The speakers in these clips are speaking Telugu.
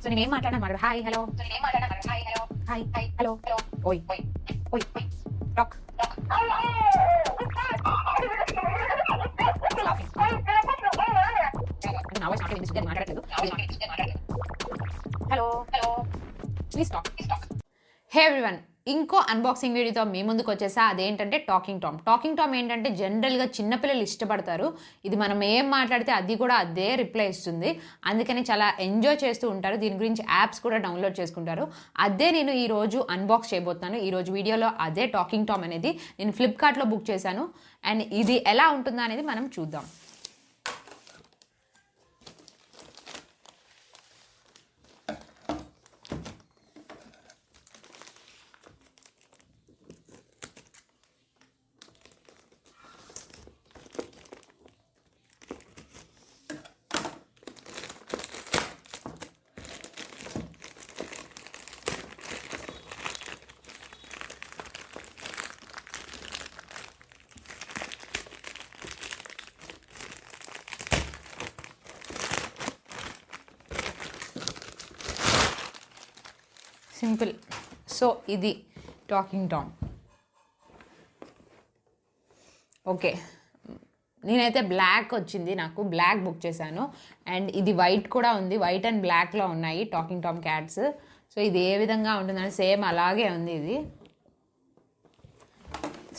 సో నేను ఏం మాట్లాడను హాయ్ హలో హాయ్ హలో ఓయ్ ఓయ్ ఓయ్ టాక్ నా వాయిస్ నాకే వినిపిస్తుంది, మాట్లాడలేదు. Hello please talk. Hey everyone, ఇంకో అన్బాక్సింగ్ వీడియోతో మీ ముందుకు వచ్చేసా. అదేంటంటే టాకింగ్ టామ్ ఏంటంటే జనరల్గా చిన్నపిల్లలు ఇష్టపడతారు. ఇది మనం ఏం మాట్లాడితే అది కూడా అదే రిప్లై ఇస్తుంది. అందుకని చాలా ఎంజాయ్ చేస్తూ ఉంటారు. దీని గురించి యాప్స్ కూడా డౌన్లోడ్ చేసుకుంటారు. అదే నేను ఈరోజు అన్బాక్స్ చేయబోతున్నాను. ఈరోజు వీడియోలో అదే టాకింగ్ టామ్ అనేది నేను ఫ్లిప్కార్ట్లో బుక్ చేశాను. అండ్ ఇది ఎలా ఉంటుందో అనేది మనం చూద్దాం. సింపుల్. సో ఇది టాకింగ్ టామ్. ఓకే, నేనైతే బ్లాక్ వచ్చింది, నాకు బ్లాక్ బుక్ చేశాను. అండ్ ఇది వైట్ కూడా ఉంది, వైట్ అండ్ బ్లాక్లో ఉన్నాయి టాకింగ్ టామ్ క్యాట్స్. సో ఇది ఏ విధంగా ఉంటుందని సేమ్ అలాగే ఉంది ఇది.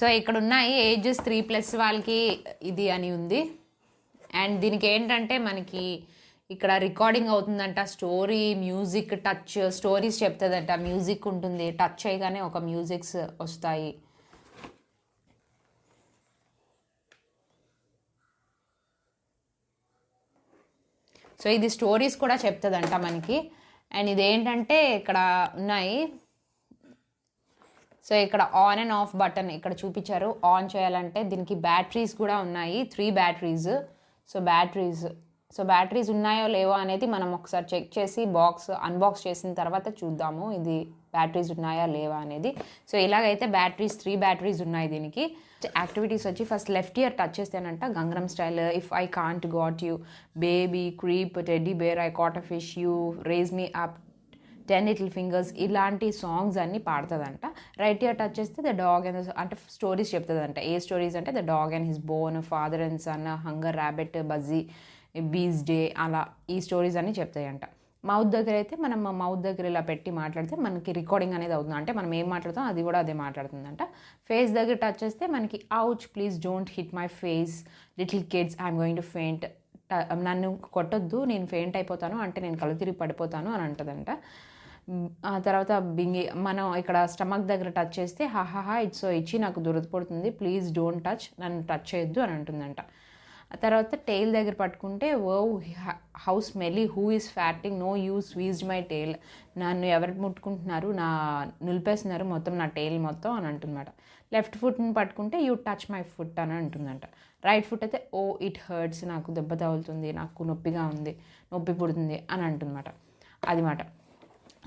సో ఇక్కడ ఉన్నాయి ఏజెస్ 3+ వాళ్ళకి ఇది అని ఉంది. అండ్ దీనికి ఏంటంటే మనకి ఇక్కడ రికార్డింగ్ అవుతుందంట, స్టోరీ, మ్యూజిక్, టచ్, స్టోరీస్ చెప్తుందంట, మ్యూజిక్ ఉంటుంది, టచ్ చేయగానే ఒక మ్యూజిక్స్ వస్తాయి. సో ఇది స్టోరీస్ కూడా చెప్తుందంట మనకి. అండ్ ఇదేంటంటే ఇక్కడ ఉన్నాయి. సో ఇక్కడ ఆన్ అండ్ ఆఫ్ బటన్ ఇక్కడ చూపించారు. ఆన్ చేయాలంటే దీనికి బ్యాటరీస్ కూడా ఉన్నాయి, 3 బ్యాటరీస్. సో బ్యాటరీస్ ఉన్నాయో లేవో అనేది మనం ఒకసారి చెక్ చేసి అన్బాక్స్ చేసిన తర్వాత చూద్దాము ఇది బ్యాటరీస్ ఉన్నాయా లేవా అనేది. సో ఇలాగైతే 3 బ్యాటరీస్ ఉన్నాయి దీనికి. యాక్టివిటీస్ వచ్చి ఫస్ట్ లెఫ్ట్ ఇయర్ టచ్ చేస్తేనంట Gangnam style, if I can't got you, baby, creep, teddy bear, I caught a fish, you raise me up, 10 little fingers, ఇలాంటి సాంగ్స్ అన్నీ పాడుతుందంట. రైట్ ఇయర్ టచ్ చేస్తే ద డాగ్ అండ్ అంటే స్టోరీస్ చెప్తుందంట. ఏ స్టోరీస్ అంటే the dog and his bone, father and son, hunger rabbit, busy, bees day, అలా ఈ స్టోరీస్ అన్నీ చెప్తాయంట. మౌత్ దగ్గర అయితే మనం మౌత్ దగ్గర ఇలా పెట్టి మాట్లాడితే మనకి రికార్డింగ్ అనేది అవుతుంది, అంటే మనం ఏం మాట్లాడుతాం అది కూడా అదే మాట్లాడుతుందంట. ఫేస్ దగ్గర టచ్ చేస్తే మనకి ouch, please don't hit my face, little kids, I'm going to faint, నన్ను కొట్టొద్దు, నేను ఫెయింట్ అయిపోతాను, అంటే నేను కళ్ళు తిరిగి పడిపోతాను అని అంటదంట. ఆ తర్వాత మనం ఇక్కడ స్టమక్ దగ్గర టచ్ చేస్తే హాహాహా ఇట్స్ సో ఇచ్చి, నాకు దురదపడుతుంది, ప్లీజ్ డోంట్ టచ్, నన్ను టచ్ చేయొద్దు అని అంటుందంట. ఆ తర్వాత టెయిల్ దగ్గర పట్టుకుంటే oh how smelly, who is farting, no you squeezed my tail, నన్ను ఎవరు ముట్టుకుంటున్నారు, నిలిపేస్తున్నారు మొత్తం నా టెయిల్ మొత్తం అని అంటున్నమాట. లెఫ్ట్ ఫుట్ని పట్టుకుంటే యూ టచ్ మై ఫుట్ అని అంటుందంట. రైట్ ఫుట్ అయితే ఓ ఇట్ హర్ట్స్, నాకు దెబ్బ తగులుతుంది, నాకు నొప్పిగా ఉంది, నొప్పి పుడుతుంది అని అంటున్నమాట. అది మాట.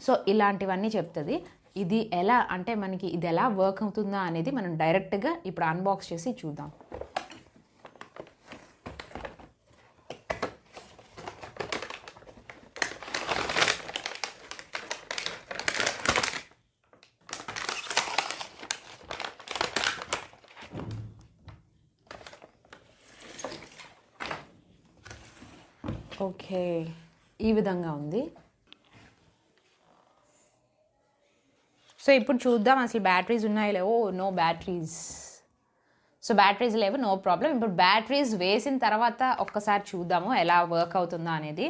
సో ఇలాంటివన్నీ చెప్తుంది. ఇది ఎలా అంటే మనకి ఇది ఎలా వర్క్ అవుతుందా అనేది మనం డైరెక్ట్గా ఇప్పుడు అన్బాక్స్ చేసి చూద్దాం. ఓకే, ఈ విధంగా ఉంది. సో ఇప్పుడు చూద్దాం అసలు బ్యాటరీస్ ఉన్నాయో లేవో. No batteries. సో బ్యాటరీస్ లేవు, నో ప్రాబ్లం. ఇప్పుడు బ్యాటరీస్ వేసిన తర్వాత ఒక్కసారి చూద్దాము ఎలా వర్క్ అవుతుందో అనేది.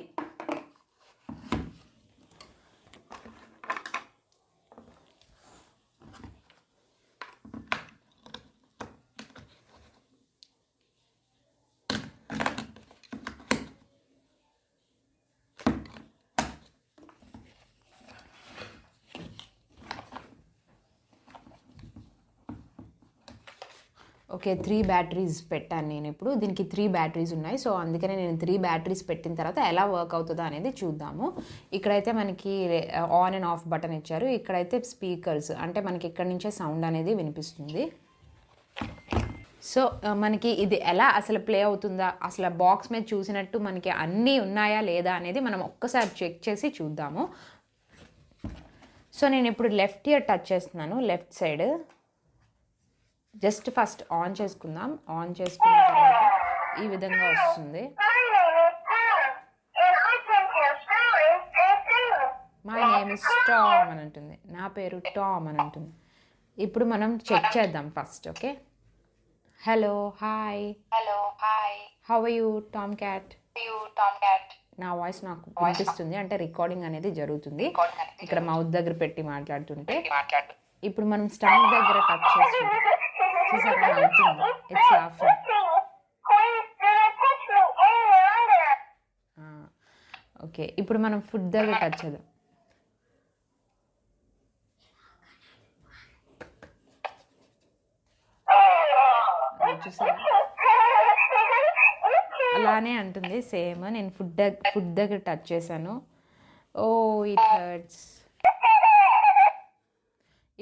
ఓకే, 3 బ్యాటరీస్ పెట్టాను నేను ఇప్పుడు. దీనికి 3 బ్యాటరీస్ ఉన్నాయి. సో అందుకనే నేను 3 బ్యాటరీస్ పెట్టిన తర్వాత ఎలా వర్క్ అవుతుందో అనేది చూద్దాము. ఇక్కడైతే మనకి ఆన్ అండ్ ఆఫ్ బటన్ ఇచ్చారు. ఇక్కడైతే స్పీకర్స్, అంటే మనకి ఇక్కడ నుంచే సౌండ్ అనేది వినిపిస్తుంది. సో మనకి ఇది ఎలా అసలు ప్లే అవుతుందా, అసలు బాక్స్ మీద చూసినట్టు మనకి అన్నీ ఉన్నాయా లేదా అనేది మనం ఒక్కసారి చెక్ చేసి చూద్దాము. సో నేను ఇప్పుడు లెఫ్ట్ ఇయర్ టచ్ చేస్తున్నాను, left side. Just first on చేసుకుందాం. ఆన్ చేసుకున్న తర్వాత ఈ విధంగా వస్తుంది. మై నేమ్ ఇస్ టామ్ అని ఉంటుంది, నా పేరు టామ్ అని ఉంటుంది. ఇప్పుడు మనం చెక్ చేద్దాం first. Okay, hello hi, how are you Tom cat. నా వాయిస్ నాకు వినిపిస్తుంది, అంటే రికార్డింగ్ అనేది జరుగుతుంది. ఇక్కడ మౌత్ దగ్గర పెట్టి మాట్లాడుతుంటే. ఇప్పుడు మనం స్టమక్ దగ్గర టచ్ చేసి చూసారా, నవ్వుతుంది. It's laughing. ఓకే, ఇప్పుడు మనం ఫుడ్ దగ్గర టచ్ చేద్దాం. చూసారా, అలానే అంటుంది సేమ్. నేను ఫుడ్ దగ్గర టచ్ చేశాను. Oh it hurts.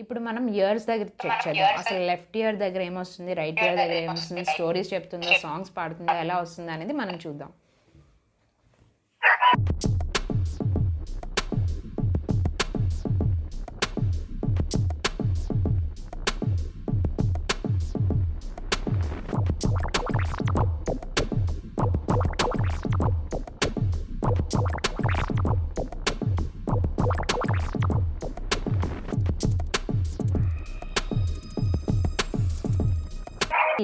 ఇప్పుడు మనం ఇయర్స్ దగ్గర చెక్ చేద్దాం. అసలు లెఫ్ట్ ఇయర్ దగ్గర ఏమొస్తుంది, రైట్ ఇయర్ దగ్గర ఏమొస్తుంది, స్టోరీస్ చెప్తుందో, సాంగ్స్ పాడుతుందో, ఎలా వస్తుందో అనేది మనం చూద్దాం.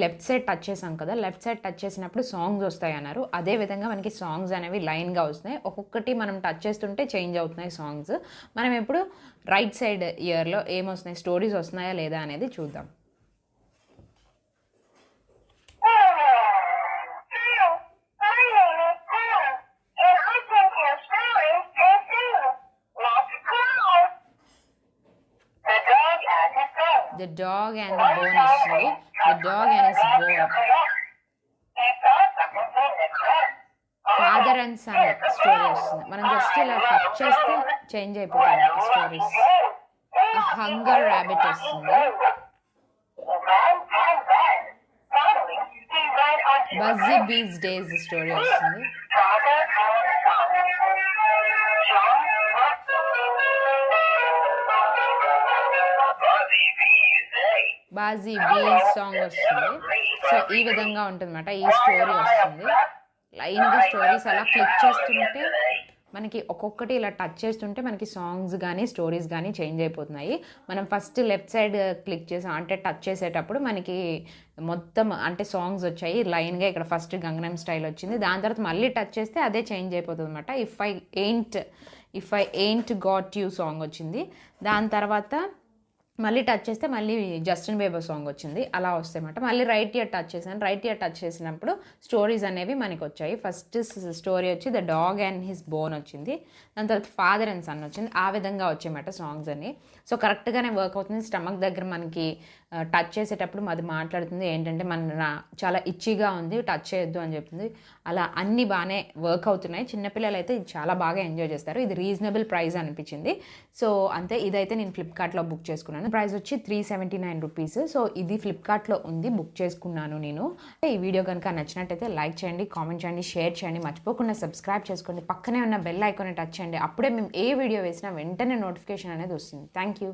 లెఫ్ట్ సైడ్ టచ్ చేసాం కదా, లెఫ్ట్ సైడ్ టచ్ చేసినప్పుడు సాంగ్స్ వస్తాయి అన్నారు. అదేవిధంగా మనకి సాంగ్స్ అనేవి లైన్గా వస్తున్నాయి. ఒక్కొక్కటి మనం టచ్ చేస్తుంటే చేంజ్ అవుతున్నాయి సాంగ్స్. మనం ఇప్పుడు రైట్ సైడ్ ఇయర్లో ఏమొస్తున్నాయి, స్టోరీస్ వస్తున్నాయా లేదా అనేది చూద్దాం. The dog and the bone వస్తుంది. The dog and his bone. Father and son story వస్తుంది. మనం జస్ట్ ఇలా టచ్ చేస్తే చేంజ్ అయిపోతాయి స్టోరీస్. హంగర్ ర్యాబిట్ వస్తుంది. బజ్జీ బీస్ డేస్ స్టోరీ వస్తుంది. బాజీ బీస్ సాంగ్ వస్తుంది. సో ఈ విధంగా ఉంటుంది అన్నమాట. ఈ స్టోరీ వస్తుంది లైన్గా. స్టోరీస్ అలా క్లిక్ చేస్తుంటే మనకి ఒక్కొక్కటి ఇలా టచ్ చేస్తుంటే మనకి సాంగ్స్ కానీ స్టోరీస్ కానీ చేంజ్ అయిపోతున్నాయి. మనం ఫస్ట్ లెఫ్ట్ సైడ్ క్లిక్ చేసాం అంటే టచ్ చేసేటప్పుడు మనకి మొత్తం అంటే సాంగ్స్ వచ్చాయి లైన్గా. ఇక్కడ ఫస్ట్ గంగనం స్టైల్ వచ్చింది. దాని తర్వాత మళ్ళీ టచ్ చేస్తే అదే చేంజ్ అయిపోతుంది అనమాట. If I ain't got you song వచ్చింది. దాని తర్వాత మళ్ళీ టచ్ చేస్తే మళ్ళీ జస్టిన్ బీబర్ సాంగ్ వచ్చింది. అలా వస్తాయన్నమాట. మళ్ళీ రైట్ ఇయర్ టచ్ చేశాను. రైట్ ఇయర్ టచ్ చేసినప్పుడు స్టోరీస్ అనేవి మనకి వచ్చాయి. ఫస్ట్ స్టోరీ వచ్చి the dog and his bone వచ్చింది. దాని తర్వాత ఫాదర్ అండ్ సన్ వచ్చింది. ఆ విధంగా వచ్చాయన్నమాట సాంగ్స్ అన్ని. సో కరెక్ట్గానే వర్క్ అవుతుంది. స్టమక్ దగ్గర మనకి టచ్ చేసేటప్పుడు అది మాట్లాడుతుంది ఏంటంటే చాలా ఇచ్చిగా ఉంది, టచ్ చేయొద్దు అని చెప్తుంది. అలా అన్నీ బాగానే వర్క్ అవుతున్నాయి. చిన్నపిల్లలు అయితే ఇది చాలా బాగా ఎంజాయ్ చేస్తారు. ఇది రీజనబుల్ ప్రైస్ అనిపించింది. సో అంతే. ఇదైతే నేను ఫ్లిప్కార్ట్లో బుక్ చేసుకున్నాను. ప్రైస్ వచ్చి 379 రూపీస్. సో ఇది ఫ్లిప్కార్ట్లో ఉంది, బుక్ చేసుకున్నాను నేను. ఈ వీడియో కనుక నచ్చినట్టయితే లైక్ చేయండి, కామెంట్ చేయండి, షేర్ చేయండి. మర్చిపోకుండా సబ్స్క్రైబ్ చేసుకోండి. పక్కనే ఉన్న బెల్ ఐకాన్ని టచ్ చేయండి. అప్పుడే మేము ఏ వీడియో వేసినా వెంటనే నోటిఫికేషన్ అనేది వస్తుంది. Thank you.